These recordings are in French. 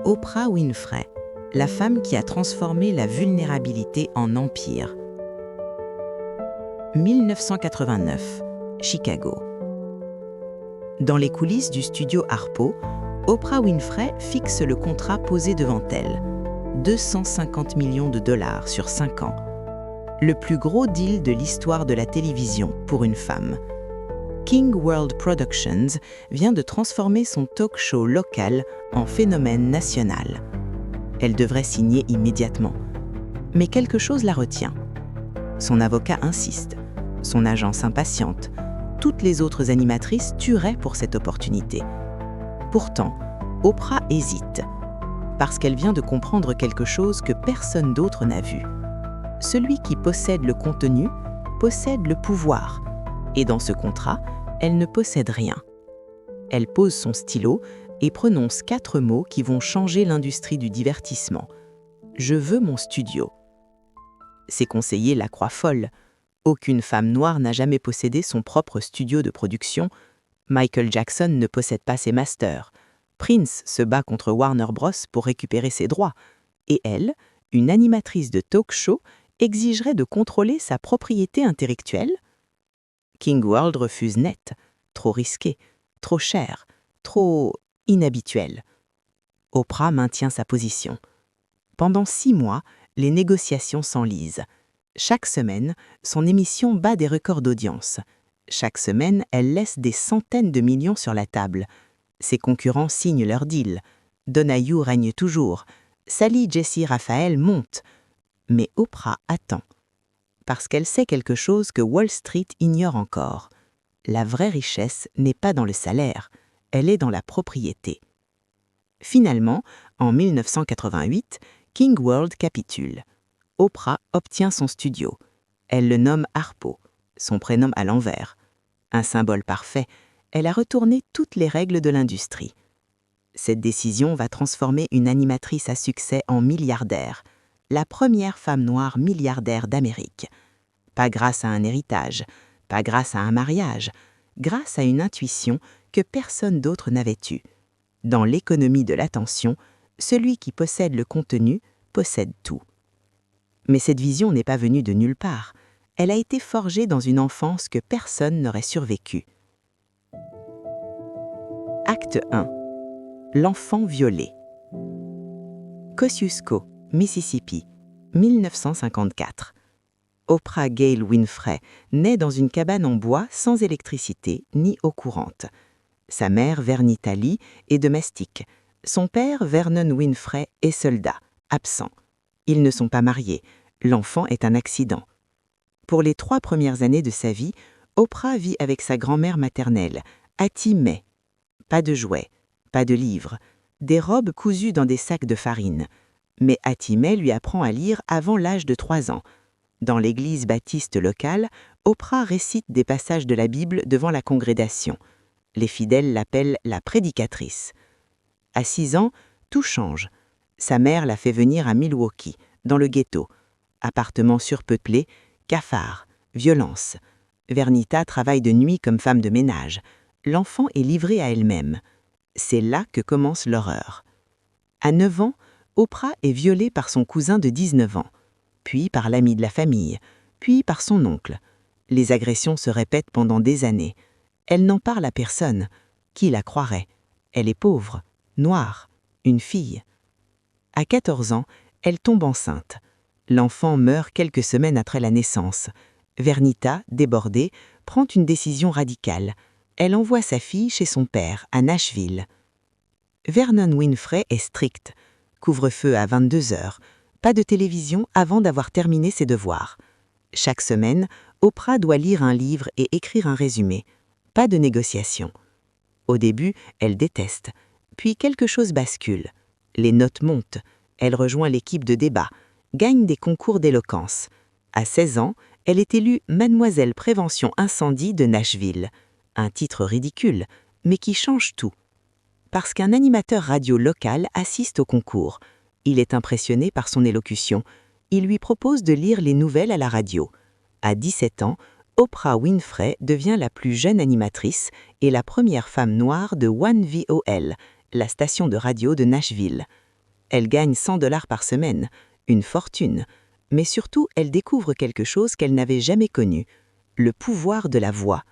Oprah Winfrey, la femme qui a transformé la vulnérabilité en empire. 1989, Chicago. Dans les coulisses du studio Harpo, Oprah Winfrey fixe le contrat posé devant elle. 250 millions de dollars sur 5 ans. Le plus gros deal de l'histoire de la télévision pour une femme. King World Productions vient de transformer son talk show local en phénomène national. Elle devrait signer immédiatement. Mais quelque chose la retient. Son avocat insiste. Son agence impatiente. Toutes les autres animatrices tueraient pour cette opportunité. Pourtant, Oprah hésite. Parce qu'elle vient de comprendre quelque chose que personne d'autre n'a vu. Celui qui possède le contenu possède le pouvoir. Et dans ce contrat, elle ne possède rien. Elle pose son stylo et prononce 4 mots qui vont changer l'industrie du divertissement. « Je veux mon studio ». Ses conseillers la croient folle. Aucune femme noire n'a jamais possédé son propre studio de production. Michael Jackson ne possède pas ses masters. Prince se bat contre Warner Bros. Pour récupérer ses droits. Et elle, une animatrice de talk show, exigerait de contrôler sa propriété intellectuelle? King World refuse net. Trop risqué, trop cher, trop inhabituel. Oprah maintient sa position. Pendant 6 mois, les négociations s'enlisent. Chaque semaine, son émission bat des records d'audience. Chaque semaine, elle laisse des centaines de millions sur la table. Ses concurrents signent leur deal. Donahue règne toujours. Sally Jessy Raphael monte. Mais Oprah attend. Parce qu'elle sait quelque chose que Wall Street ignore encore. La vraie richesse n'est pas dans le salaire, elle est dans la propriété. Finalement, en 1988, King World capitule. Oprah obtient son studio. Elle le nomme Harpo, son prénom à l'envers. Un symbole parfait, elle a retourné toutes les règles de l'industrie. Cette décision va transformer une animatrice à succès en milliardaire, la première femme noire milliardaire d'Amérique. Pas grâce à un héritage, pas grâce à un mariage, grâce à une intuition que personne d'autre n'avait eue. Dans l'économie de l'attention, celui qui possède le contenu possède tout. Mais cette vision n'est pas venue de nulle part. Elle a été forgée dans une enfance que personne n'aurait survécu. Acte 1. L'enfant violé. Kosciuszko, Mississippi, 1954. Oprah Gayle Winfrey naît dans une cabane en bois sans électricité ni eau courante. Sa mère, Vernita Lee, est domestique. Son père, Vernon Winfrey, est soldat, absent. Ils ne sont pas mariés. L'enfant est un accident. Pour les 3 premières années de sa vie, Oprah vit avec sa grand-mère maternelle, Hattie May. Pas de jouets, pas de livres, des robes cousues dans des sacs de farine. Mais Hattie May lui apprend à lire avant l'âge de 3 ans. Dans l'église baptiste locale, Oprah récite des passages de la Bible devant la congrégation. Les fidèles l'appellent la prédicatrice. À 6 ans, tout change. Sa mère la fait venir à Milwaukee, dans le ghetto. Appartement surpeuplé, cafards, violence. Vernita travaille de nuit comme femme de ménage. L'enfant est livré à elle-même. C'est là que commence l'horreur. À 9 ans, Oprah est violée par son cousin de 19 ans. Puis par l'ami de la famille, puis par son oncle. Les agressions se répètent pendant des années. Elle n'en parle à personne. Qui la croirait? Elle est pauvre, noire, une fille. À 14 ans, elle tombe enceinte. L'enfant meurt quelques semaines après la naissance. Vernita, débordée, prend une décision radicale. Elle envoie sa fille chez son père, à Nashville. Vernon Winfrey est strict. Couvre-feu à 22 heures. Pas de télévision avant d'avoir terminé ses devoirs. Chaque semaine, Oprah doit lire un livre et écrire un résumé. Pas de négociation. Au début, elle déteste. Puis quelque chose bascule. Les notes montent. Elle rejoint l'équipe de débat, gagne des concours d'éloquence. À 16 ans, elle est élue Mademoiselle Prévention Incendie de Nashville. Un titre ridicule, mais qui change tout. Parce qu'un animateur radio local assiste au concours. Il est impressionné par son élocution. Il lui propose de lire les nouvelles à la radio. À 17 ans, Oprah Winfrey devient la plus jeune animatrice et la première femme noire de 1VOL, la station de radio de Nashville. Elle gagne 100 $ par semaine, une fortune, mais surtout elle découvre quelque chose qu'elle n'avait jamais connu, le pouvoir de la voix.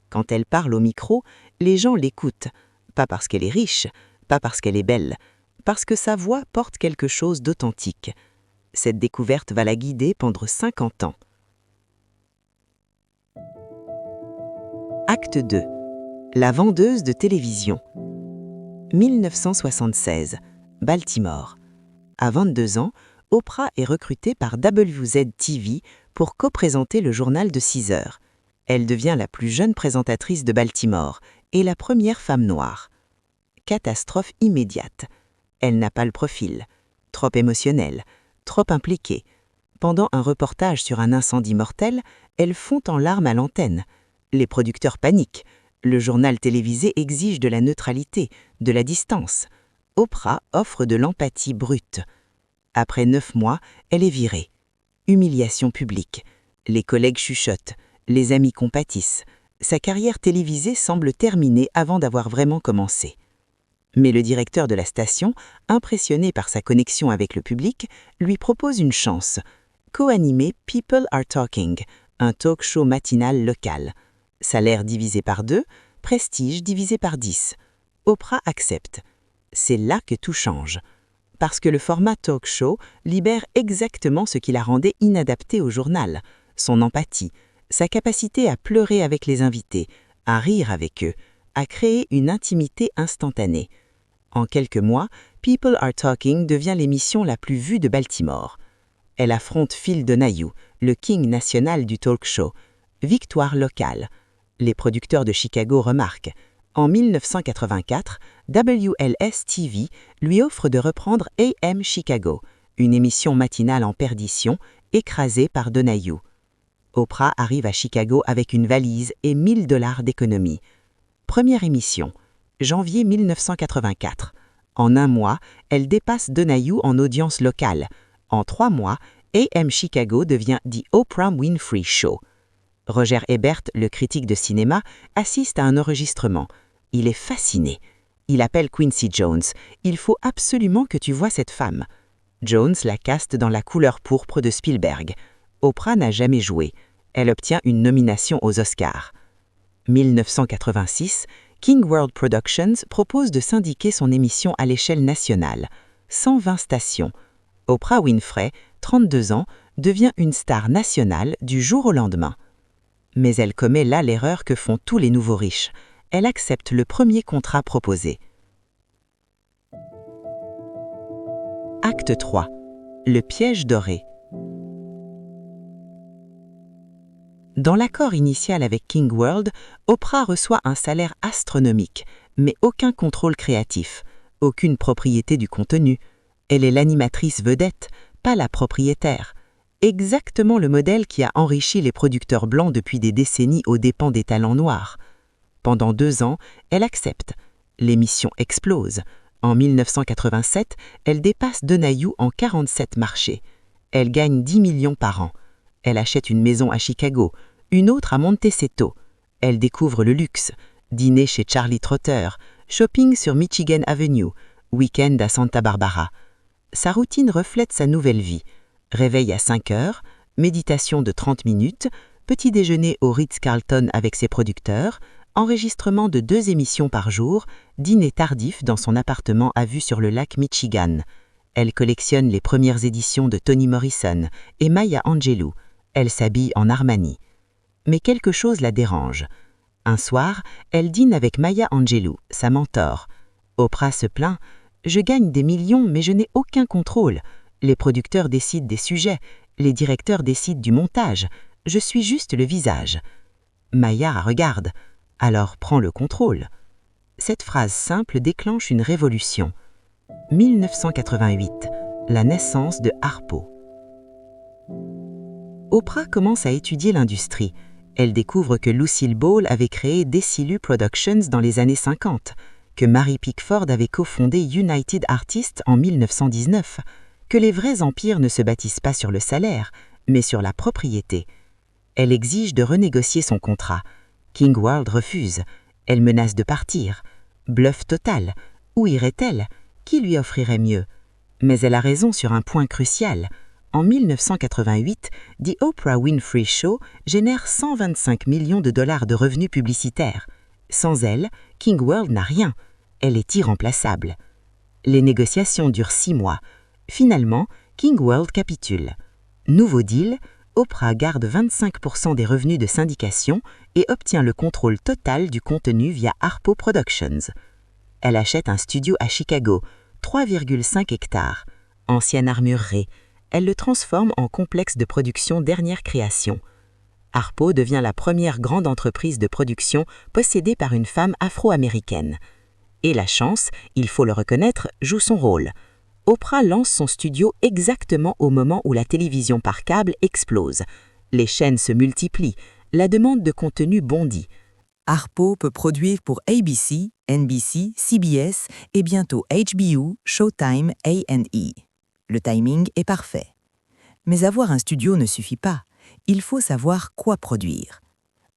Quand elle parle au micro, les gens l'écoutent, pas parce qu'elle est riche, pas parce qu'elle est belle, parce que sa voix porte quelque chose d'authentique. Cette découverte va la guider pendant 50 ans. Acte 2. La vendeuse de télévision. 1976, Baltimore. À 22 ans, Oprah est recrutée par WZ-TV pour co-présenter le journal de 6 heures. Elle devient la plus jeune présentatrice de Baltimore et la première femme noire. Catastrophe immédiate. Elle n'a pas le profil. Trop émotionnelle, trop impliquée. Pendant un reportage sur un incendie mortel, elle fond en larmes à l'antenne. Les producteurs paniquent. Le journal télévisé exige de la neutralité, de la distance. Oprah offre de l'empathie brute. Après 9 mois, elle est virée. Humiliation publique. Les collègues chuchotent. Les amis compatissent. Sa carrière télévisée semble terminée avant d'avoir vraiment commencé. Mais le directeur de la station, impressionné par sa connexion avec le public, lui propose une chance. Co-animer People Are Talking, un talk show matinal local. Salaire divisé par 2, prestige divisé par 10. Oprah accepte. C'est là que tout change. Parce que le format talk show libère exactement ce qui la rendait inadaptée au journal, son empathie, sa capacité à pleurer avec les invités, à rire avec eux, à créer une intimité instantanée. En quelques mois, People Are Talking devient l'émission la plus vue de Baltimore. Elle affronte Phil Donahue, le king national du talk show. Victoire locale. Les producteurs de Chicago remarquent. En 1984, WLS-TV lui offre de reprendre AM Chicago, une émission matinale en perdition, écrasée par Donahue. Oprah arrive à Chicago avec une valise et 1 000 $ d'économie. Première émission, janvier 1984. En 1 mois, elle dépasse Donahue en audience locale. En 3 mois, AM Chicago devient The Oprah Winfrey Show. Roger Ebert, le critique de cinéma, assiste à un enregistrement. Il est fasciné. Il appelle Quincy Jones. « Il faut absolument que tu vois cette femme. » Jones la caste dans La couleur pourpre de Spielberg. Oprah n'a jamais joué. Elle obtient une nomination aux Oscars. 1986, King World Productions propose de syndiquer son émission à l'échelle nationale. 120 stations. Oprah Winfrey, 32 ans, devient une star nationale du jour au lendemain. Mais elle commet là l'erreur que font tous les nouveaux riches. Elle accepte le premier contrat proposé. Acte 3. Le piège doré. Dans l'accord initial avec King World, Oprah reçoit un salaire astronomique, mais aucun contrôle créatif, aucune propriété du contenu. Elle est l'animatrice vedette, pas la propriétaire. Exactement le modèle qui a enrichi les producteurs blancs depuis des décennies aux dépens des talents noirs. Pendant 2 ans, elle accepte. L'émission explose. En 1987, elle dépasse Donahue en 47 marchés. Elle gagne 10 millions par an. Elle achète une maison à Chicago, une autre à Montecito. Elle découvre le luxe, dîner chez Charlie Trotter, shopping sur Michigan Avenue, week-end à Santa Barbara. Sa routine reflète sa nouvelle vie. Réveil à 5 heures, méditation de 30 minutes, petit déjeuner au Ritz-Carlton avec ses producteurs, enregistrement de 2 émissions par jour, dîner tardif dans son appartement à vue sur le lac Michigan. Elle collectionne les premières éditions de Toni Morrison et Maya Angelou. Elle s'habille en Armani. Mais quelque chose la dérange. Un soir, elle dîne avec Maya Angelou, sa mentor. Oprah se plaint « Je gagne des millions, mais je n'ai aucun contrôle. Les producteurs décident des sujets, les directeurs décident du montage. Je suis juste le visage. » Maya regarde. Alors prends le contrôle. Cette phrase simple déclenche une révolution. 1988, la naissance de Harpo. Oprah commence à étudier l'industrie. Elle découvre que Lucille Ball avait créé Desilu Productions dans les années 50, que Mary Pickford avait cofondé United Artists en 1919, que les vrais empires ne se bâtissent pas sur le salaire, mais sur la propriété. Elle exige de renégocier son contrat. King World refuse. Elle menace de partir. Bluff total. Où irait-elle? Qui lui offrirait mieux? Mais elle a raison sur un point crucial. En 1988, The Oprah Winfrey Show génère 125 millions de dollars de revenus publicitaires. Sans elle, King World n'a rien. Elle est irremplaçable. Les négociations durent 6 mois. Finalement, King World capitule. Nouveau deal, Oprah garde 25% des revenus de syndication et obtient le contrôle total du contenu via Harpo Productions. Elle achète un studio à Chicago, 3,5 hectares. Ancienne armurerie, elle le transforme en complexe de production dernière création. Harpo devient la première grande entreprise de production possédée par une femme afro-américaine. Et la chance, il faut le reconnaître, joue son rôle. Oprah lance son studio exactement au moment où la télévision par câble explose. Les chaînes se multiplient, la demande de contenu bondit. Harpo peut produire pour ABC, NBC, CBS et bientôt HBO, Showtime, A&E. Le timing est parfait. Mais avoir un studio ne suffit pas. Il faut savoir quoi produire.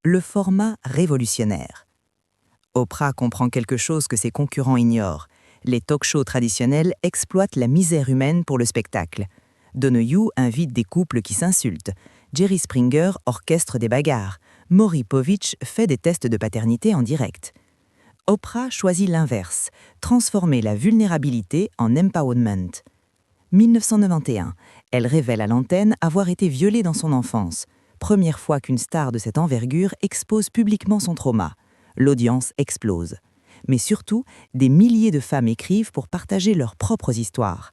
Le format révolutionnaire. Oprah comprend quelque chose que ses concurrents ignorent. Les talk-shows traditionnels exploitent la misère humaine pour le spectacle. Donahue invite des couples qui s'insultent. Jerry Springer orchestre des bagarres. Maury Povich fait des tests de paternité en direct. Oprah choisit l'inverse, transformer la vulnérabilité en empowerment. 1991, elle révèle à l'antenne avoir été violée dans son enfance. Première fois qu'une star de cette envergure expose publiquement son trauma. L'audience explose. Mais surtout, des milliers de femmes écrivent pour partager leurs propres histoires.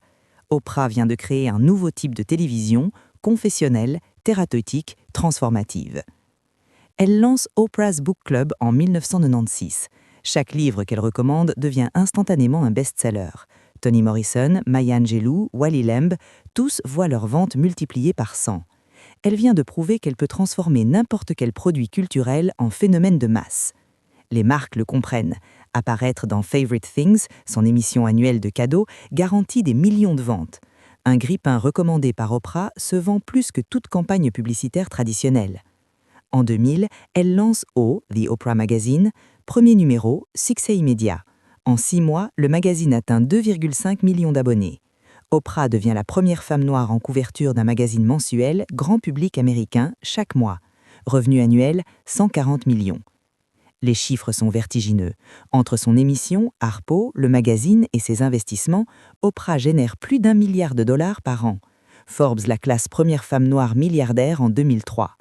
Oprah vient de créer un nouveau type de télévision, confessionnelle, thérapeutique, transformative. Elle lance Oprah's Book Club en 1996. Chaque livre qu'elle recommande devient instantanément un best-seller. Toni Morrison, Maya Angelou, Wally Lamb, tous voient leurs ventes multipliées par 100. Elle vient de prouver qu'elle peut transformer n'importe quel produit culturel en phénomène de masse. Les marques le comprennent. Apparaître dans Favorite Things, son émission annuelle de cadeaux, garantit des millions de ventes. Un grille-pain recommandé par Oprah se vend plus que toute campagne publicitaire traditionnelle. En 2000, elle lance The Oprah Magazine, premier numéro, succès immédiat. En 6 mois, le magazine atteint 2,5 millions d'abonnés. Oprah devient la première femme noire en couverture d'un magazine mensuel, grand public américain, chaque mois. Revenu annuel, 140 millions. Les chiffres sont vertigineux. Entre son émission, Harpo, le magazine et ses investissements, Oprah génère plus d'1 milliard de dollars par an. Forbes la classe première femme noire milliardaire en 2003.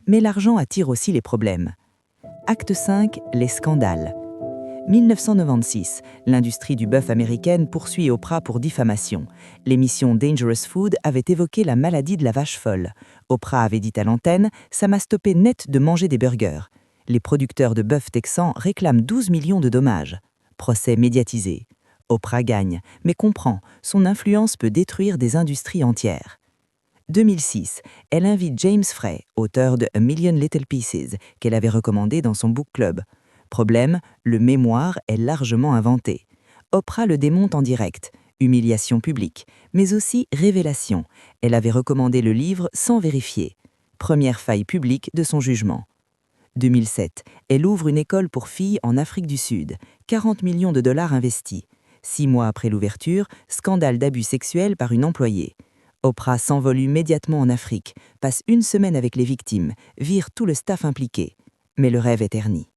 Mais l'argent attire aussi les problèmes. Acte 5, les scandales. 1996, l'industrie du bœuf américaine poursuit Oprah pour diffamation. L'émission Dangerous Food avait évoqué la maladie de la vache folle. Oprah avait dit à l'antenne « Ça m'a stoppé net de manger des burgers ». Les producteurs de bœuf texans réclament 12 millions de dommages. Procès médiatisé. Oprah gagne, mais comprend, son influence peut détruire des industries entières. 2006, elle invite James Frey, auteur de A Million Little Pieces, qu'elle avait recommandé dans son book club. Problème, le mémoire est largement inventé. Oprah le démonte en direct, humiliation publique, mais aussi révélation. Elle avait recommandé le livre sans vérifier. Première faille publique de son jugement. 2007, elle ouvre une école pour filles en Afrique du Sud, 40 millions de dollars investis. 6 mois après l'ouverture, scandale d'abus sexuels par une employée. Oprah s'envole immédiatement en Afrique, passe 1 semaine avec les victimes, vire tout le staff impliqué. Mais le rêve est terni.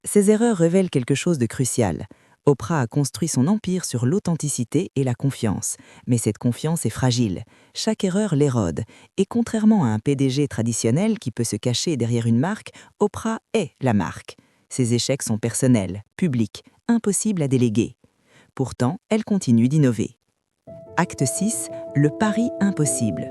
Ces erreurs révèlent quelque chose de crucial. Oprah a construit son empire sur l'authenticité et la confiance. Mais cette confiance est fragile. Chaque erreur l'érode. Et contrairement à un PDG traditionnel qui peut se cacher derrière une marque, Oprah est la marque. Ses échecs sont personnels, publics, impossibles à déléguer. Pourtant, elle continue d'innover. Acte 6, le pari impossible.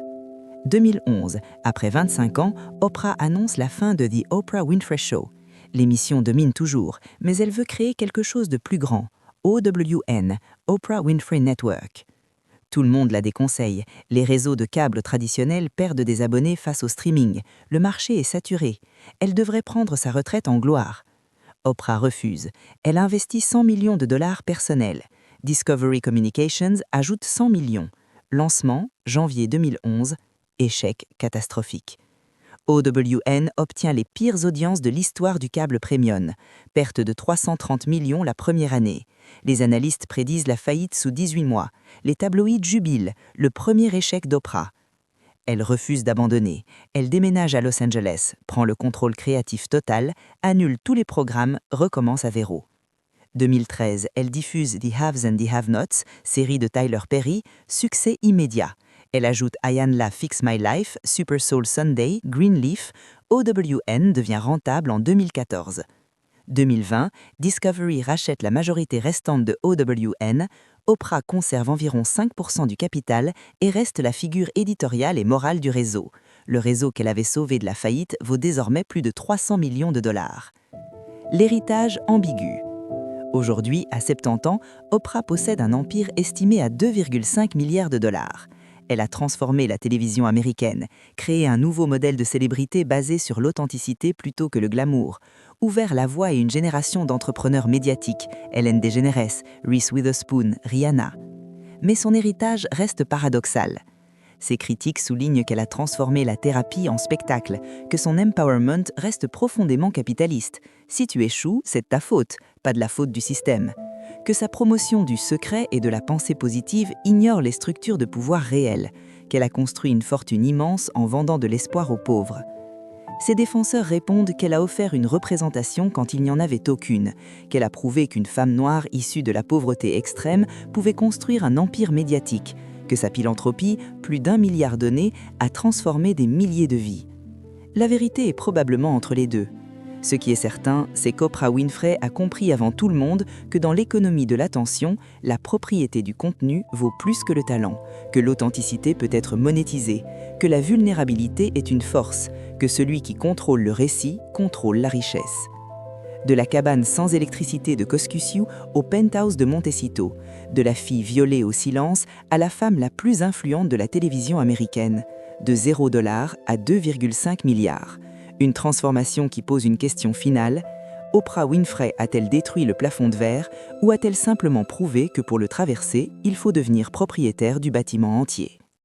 2011, après 25 ans, Oprah annonce la fin de The Oprah Winfrey Show. L'émission domine toujours, mais elle veut créer quelque chose de plus grand. OWN, Oprah Winfrey Network. Tout le monde la déconseille. Les réseaux de câbles traditionnels perdent des abonnés face au streaming. Le marché est saturé. Elle devrait prendre sa retraite en gloire. Oprah refuse. Elle investit 100 millions de dollars personnels. Discovery Communications ajoute 100 millions. Lancement, janvier 2011. Échec catastrophique. OWN obtient les pires audiences de l'histoire du câble premium, perte de 330 millions la première année. Les analystes prédisent la faillite sous 18 mois. Les tabloïds jubilent, le premier échec d'Oprah. Elle refuse d'abandonner. Elle déménage à Los Angeles, prend le contrôle créatif total, annule tous les programmes, recommence à zéro. 2013, elle diffuse The Haves and the Have-Nots, série de Tyler Perry, succès immédiat. Elle ajoute I Am La Fix My Life, Super Soul Sunday, Greenleaf. OWN devient rentable en 2014. 2020, Discovery rachète la majorité restante de OWN. Oprah conserve environ 5% du capital et reste la figure éditoriale et morale du réseau. Le réseau qu'elle avait sauvé de la faillite vaut désormais plus de 300 millions de dollars. L'héritage ambigu. Aujourd'hui, à 70 ans, Oprah possède un empire estimé à 2,5 milliards de dollars. Elle a transformé la télévision américaine, créé un nouveau modèle de célébrité basé sur l'authenticité plutôt que le glamour, ouvert la voie à une génération d'entrepreneurs médiatiques, Ellen DeGeneres, Reese Witherspoon, Rihanna. Mais son héritage reste paradoxal. Ses critiques soulignent qu'elle a transformé la thérapie en spectacle, que son empowerment reste profondément capitaliste. Si tu échoues, c'est de ta faute, pas de la faute du système. Que sa promotion du secret et de la pensée positive ignore les structures de pouvoir réelles, qu'elle a construit une fortune immense en vendant de l'espoir aux pauvres. Ses défenseurs répondent qu'elle a offert une représentation quand il n'y en avait aucune, qu'elle a prouvé qu'une femme noire issue de la pauvreté extrême pouvait construire un empire médiatique, que sa philanthropie, plus d'1 milliard donné, a transformé des milliers de vies. La vérité est probablement entre les deux. Ce qui est certain, c'est qu'Oprah Winfrey a compris avant tout le monde que dans l'économie de l'attention, la propriété du contenu vaut plus que le talent, que l'authenticité peut être monétisée, que la vulnérabilité est une force, que celui qui contrôle le récit contrôle la richesse. De la cabane sans électricité de Coscusiu au penthouse de Montecito, de la fille violée au silence à la femme la plus influente de la télévision américaine, de $0 à 2,5 milliards. Une transformation qui pose une question finale. Oprah Winfrey a-t-elle détruit le plafond de verre ou a-t-elle simplement prouvé que pour le traverser, il faut devenir propriétaire du bâtiment entier ?